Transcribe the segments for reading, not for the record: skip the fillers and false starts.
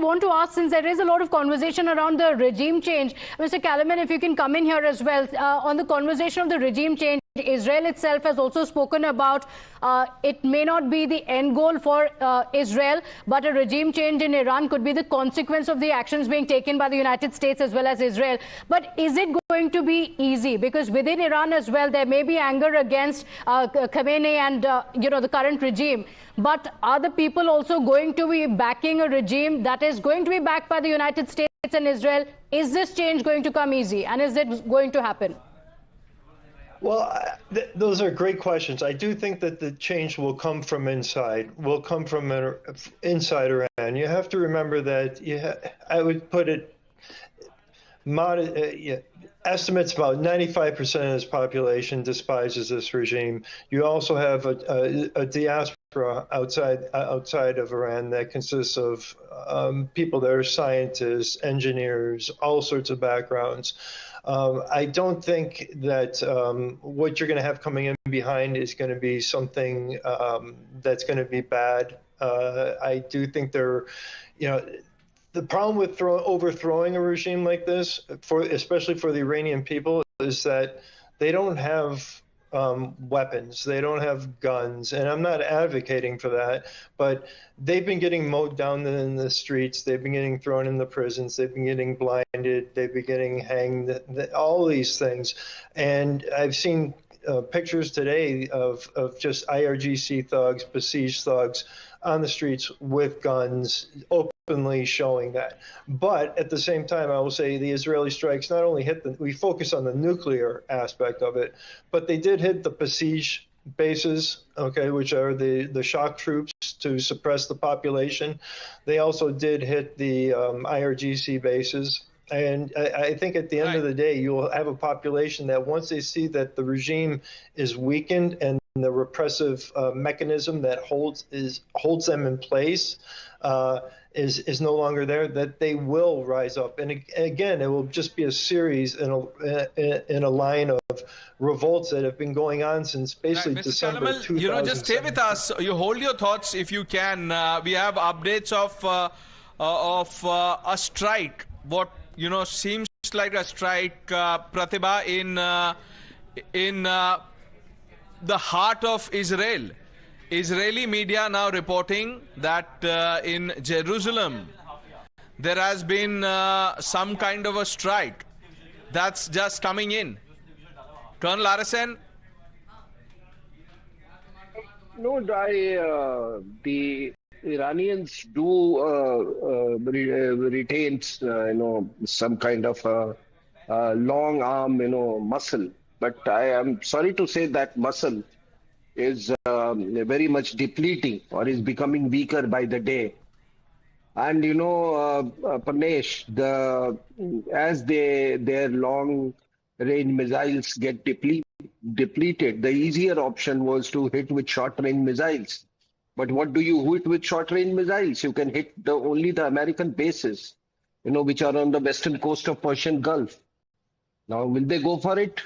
want to ask, since there is a lot of conversation around the regime change, Mr. Kalaman, if you can come in here as well, on the conversation of the regime change. Israel itself has also spoken about it may not be the end goal for Israel, but a regime change in Iran could be the consequence of the actions being taken by the United States as well as Israel. But is it going to be easy? Because within Iran as well, there may be anger against Khamenei and the current regime. But are the people also going to be backing a regime that is going to be backed by the United States and Israel? Is this change going to come easy, and is it going to happen? Well, those are great questions. I do think that the change will come from inside, inside Iran. You have to remember that I would put it, estimates about 95% of this population despises this regime. You also have a diaspora outside of Iran that consists of people that are scientists, engineers, all sorts of backgrounds. I don't think that what you're going to have coming in behind is going to be something that's going to be bad. I do think the problem with overthrowing a regime like this, especially for the Iranian people, is that they don't have weapons, they don't have guns, and I'm not advocating for that, but they've been getting mowed down in the streets, they've been getting thrown in the prisons, they've been getting blinded, they've been getting hanged, all these things. And I've seen pictures today of just IRGC thugs, besieged thugs on the streets with guns, openly showing that. But at the same time, I will say the Israeli strikes not only we focus on the nuclear aspect of it, but they did hit the besieged bases, okay, which are the shock troops to suppress the population. They also did hit the IRGC bases. And I think at the end of the day, you'll have a population that once they see that the regime is weakened and the repressive mechanism that holds them in place is no longer there, that they will rise up. And again, it will just be a series in a line of revolts that have been going on since basically December 2007. Just stay with us. You hold your thoughts if you can. We have updates of a strike. What seems like a strike, Pratibha, in the heart of Israel. Israeli media now reporting that in Jerusalem there has been some kind of a strike that's just coming in. Colonel Arasen? No, the Iranians do retain, some kind of long arm, muscle. But I am sorry to say that muscle is very much depleting or is becoming weaker by the day. And Pranesh, as their long range missiles get depleted, the easier option was to hit with short range missiles. But what do you hit with short range missiles? You can hit only the American bases, which are on the western coast of Persian Gulf. Now, will they go for it?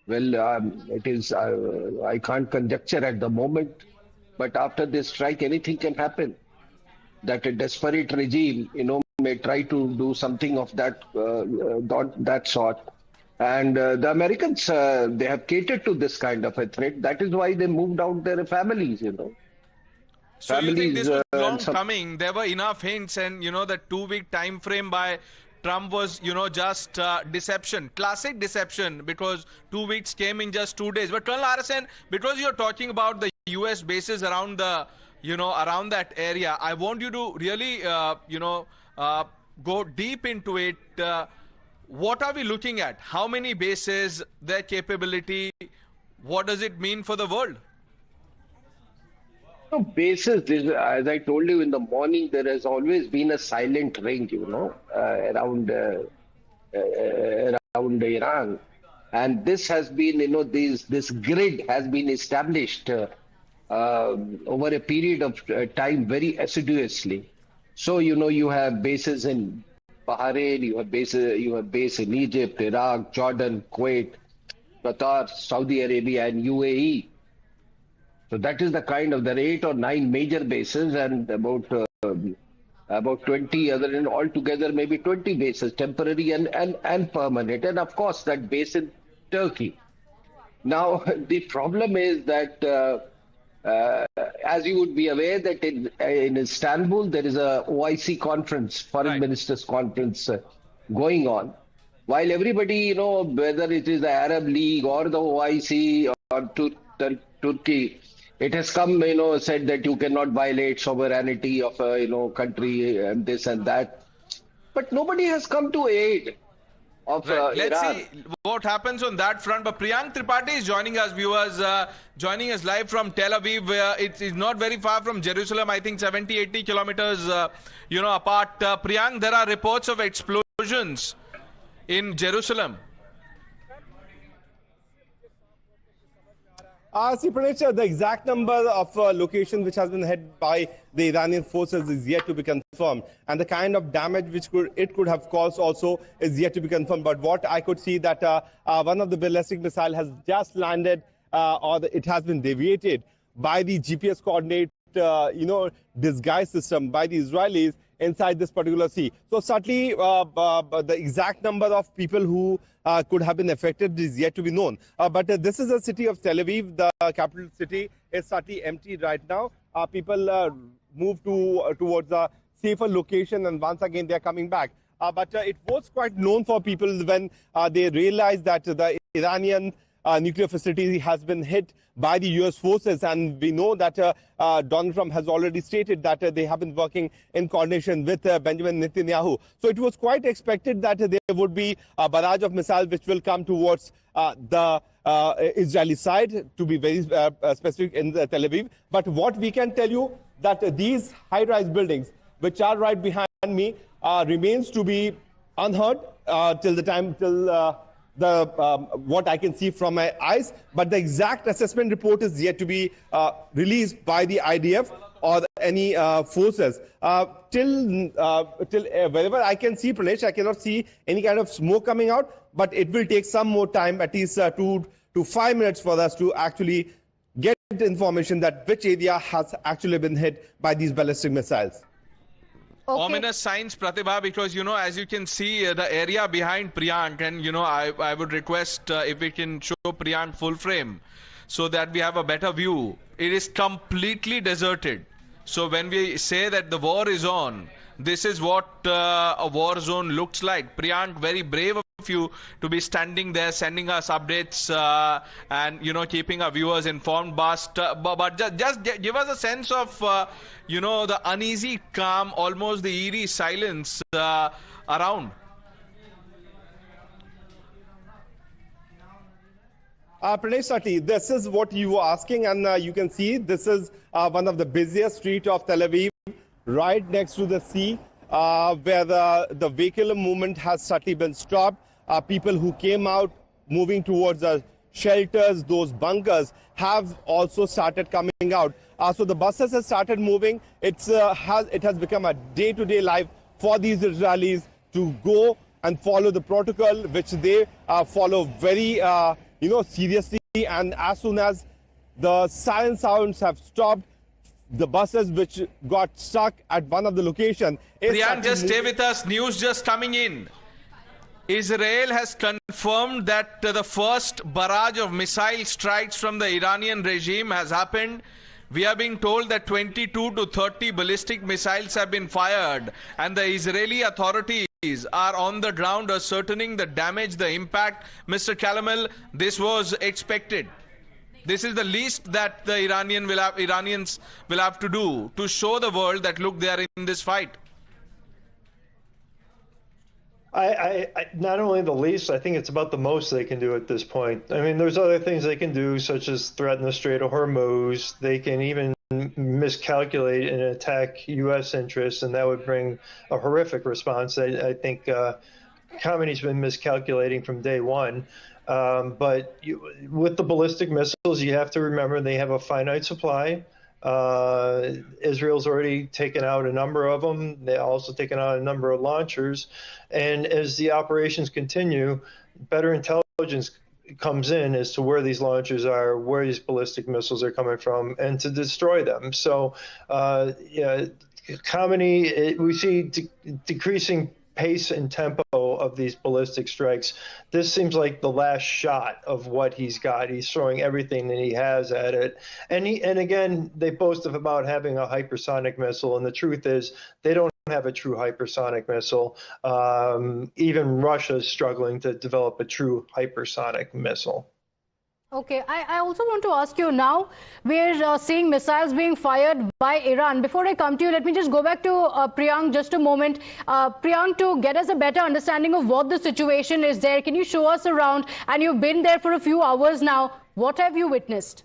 Well, it is, I can't conjecture at the moment, but after this strike, anything can happen. That a desperate regime, may try to do something of that sort. And the Americans, they have catered to this kind of a threat. That is why they moved out their families, So families, you think this was long coming? There were enough hints, and the 2-week time frame by Trump was, just deception, classic deception, because 2 weeks came in just 2 days. But Colonel Arasen, because you're talking about the U.S. bases around the, around that area, I want you to really, go deep into it. What are we looking at? How many bases, their capability? What does it mean for the world? Bases, as I told you in the morning, there has always been a silent ring, around Iran. And this has been, this grid has been established over a period of time very assiduously. So, you have bases in Bahrain, you have base in Egypt, Iraq, Jordan, Kuwait, Qatar, Saudi Arabia, and UAE. So that is the kind of, there are 8 or 9 major bases and about about 20 other, and altogether maybe 20 bases, temporary and permanent. And of course, that base in Turkey. Now, the problem is that, as you would be aware, that in Istanbul, there is a OIC conference, Foreign Ministers Conference going on. While everybody, whether it is the Arab League or the OIC or Turkey, it has come, said that you cannot violate sovereignty of a, country and this and that. But nobody has come to aid of Let's Iran. see what happens on that front. But Priyank Tripathi is joining us, viewers, joining us live from Tel Aviv. It is not very far from Jerusalem, I think 70, 80 kilometers, apart. Priyank, there are reports of explosions in Jerusalem. See, Pranesh, the exact number of locations which has been hit by the Iranian forces is yet to be confirmed, and the kind of damage which it could have caused also is yet to be confirmed. But what I could see that one of the ballistic missile has just landed, it has been deviated by the GPS coordinate, disguise system by the Israelis inside this particular sea. So certainly the exact number of people who could have been affected is yet to be known. But this is the city of Tel Aviv, the capital city is certainly empty right now. People move towards a safer location, and once again they are coming back. But it was quite known for people when they realized that the Iranian nuclear facility has been hit by the US forces, and we know that Donald Trump has already stated that they have been working in coordination with Benjamin Netanyahu. So it was quite expected that there would be a barrage of missiles which will come towards the Israeli side, to be very specific, in Tel Aviv. But what we can tell you that these high-rise buildings which are right behind me remains to be unheard till what I can see from my eyes, but the exact assessment report is yet to be released by the IDF or any forces. Till wherever I can see, Pranesh, I cannot see any kind of smoke coming out, but it will take some more time, at least 2 to 5 minutes, for us to actually get information that which area has actually been hit by these ballistic missiles. Okay. Ominous signs, Pratibha, because, as you can see, the area behind Priyank, and, I would request if we can show Priyank full frame so that we have a better view. It is completely deserted. So when we say that the war is on, this is what a war zone looks like. Priyank, very brave of you to be standing there, sending us updates and, keeping our viewers informed. But just give us a sense of, the uneasy calm, almost the eerie silence around. Pranesh, certainly, this is what you were asking, and you can see this is one of the busiest streets of Tel Aviv, right next to the sea, where the vehicular movement has certainly been stopped. People who came out moving towards the shelters, those bunkers, have also started coming out. So the buses have started moving. It has become a day-to-day life for these Israelis to go and follow the protocol, which they follow very seriously. And as soon as the siren sounds have stopped, the buses which got stuck at one of the locations. Priyank, just stay with us. News just coming in. Israel has confirmed that the first barrage of missile strikes from the Iranian regime has happened. We are being told that 22 to 30 ballistic missiles have been fired, and the Israeli authorities are on the ground ascertaining the damage, the impact. Mr. Kalamel, this was expected. This is the least that the Iranians will have to do to show the world that, look, they are in this fight. I not only the least, I think it's about the most they can do at this point. I mean, there's other things they can do, such as threaten the Strait of Hormuz. They can even miscalculate and attack U.S. interests, and that would bring a horrific response. I think Khamenei's been miscalculating from day one. But with the ballistic missiles, you have to remember they have a finite supply. Israel's already taken out a number of them. They also taken out a number of launchers. And as the operations continue, better intelligence comes in as to where these launchers are, where these ballistic missiles are coming from, and to destroy them. So, Khamenei, we see decreasing pace and tempo of these ballistic strikes. This seems like the last shot of what he's got. He's throwing everything that he has at it. And again, they boast about having a hypersonic missile, and the truth is they don't have a true hypersonic missile. Even Russia is struggling to develop a true hypersonic missile. Okay, I also want to ask you now, we're seeing missiles being fired by Iran. Before I come to you, let me just go back to Priyank just a moment. Priyank, to get us a better understanding of what the situation is there, can you show us around? And you've been there for a few hours now. What have you witnessed?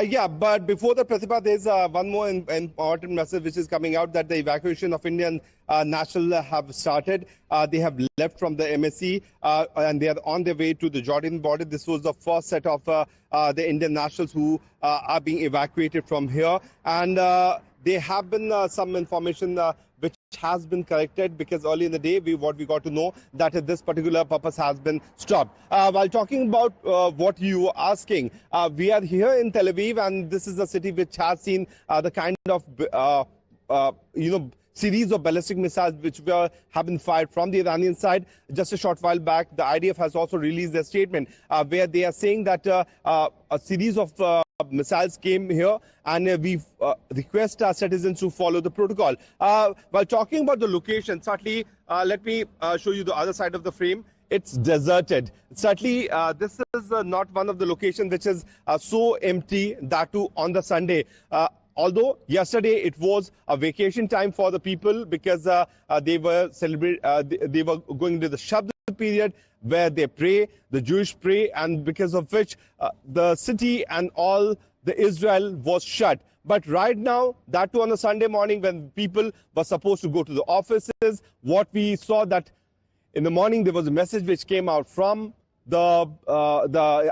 Yeah, but before the Pratibha, there's one more important message which is coming out, that the evacuation of Indian nationals have started. They have left from the MSC and they are on their way to the Jordan border. This was the first set of the Indian nationals who are being evacuated from here. And there have been some information which has been corrected, because early in the day what we got to know that this particular purpose has been stopped. While talking about what you were asking, we are here in Tel Aviv, and this is a city which has seen the kind of series of ballistic missiles which have been fired from the Iranian side. Just a short while back, the IDF has also released a statement where they are saying that a series of missiles came here, and we request our citizens to follow the protocol. While talking about the location, certainly, let me show you the other side of the frame. It's deserted. Certainly, this is not one of the locations which is so empty, that too on the Sunday. Although yesterday it was a vacation time for the people, because they were they were going into the Shabbat period where they pray, the Jewish pray, and because of which the city and all the Israel was shut. But right now, that too on a Sunday morning, when people were supposed to go to the offices, what we saw that in the morning there was a message which came out from the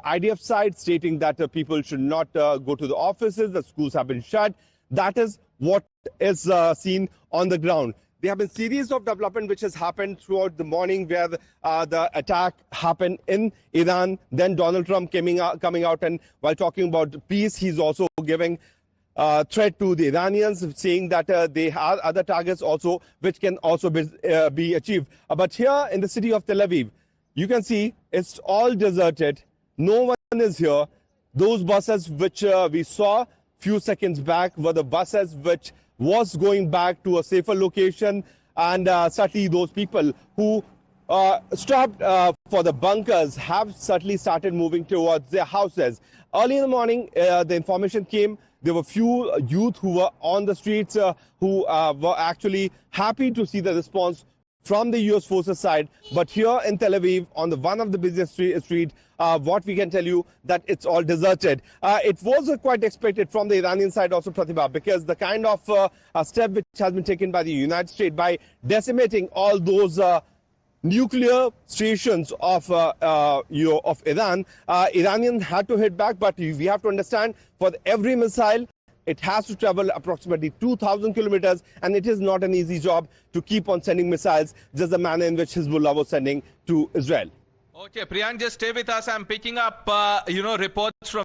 IDF side stating that people should not go to the offices, the schools have been shut. That is what is seen on the ground. There have been series of development which has happened throughout the morning, where the attack happened in Iran. Then Donald Trump coming out, and while talking about peace, he's also giving threat to the Iranians, saying that they have other targets also which can also be achieved. But here in the city of Tel Aviv, you can see it's all deserted. No one is here. Those buses which we saw few seconds back were the buses which was going back to a safer location, and certainly those people who stopped for the bunkers have certainly started moving towards their houses. Early in the morning, the information came. There were few youth who were on the streets who were actually happy to see the response from the U.S. forces side. But here in Tel Aviv, on one of the busiest street, what we can tell you that it's all deserted. It was quite expected from the Iranian side also, Pratibha, because the kind of step which has been taken by the United States by decimating all those nuclear stations of Iran, Iranians had to hit back. But we have to understand, for every missile, it has to travel approximately 2,000 kilometers, and it is not an easy job to keep on sending missiles, just the manner in which Hezbollah was sending to Israel. Okay, Priyank, just stay with us. I'm picking up, reports from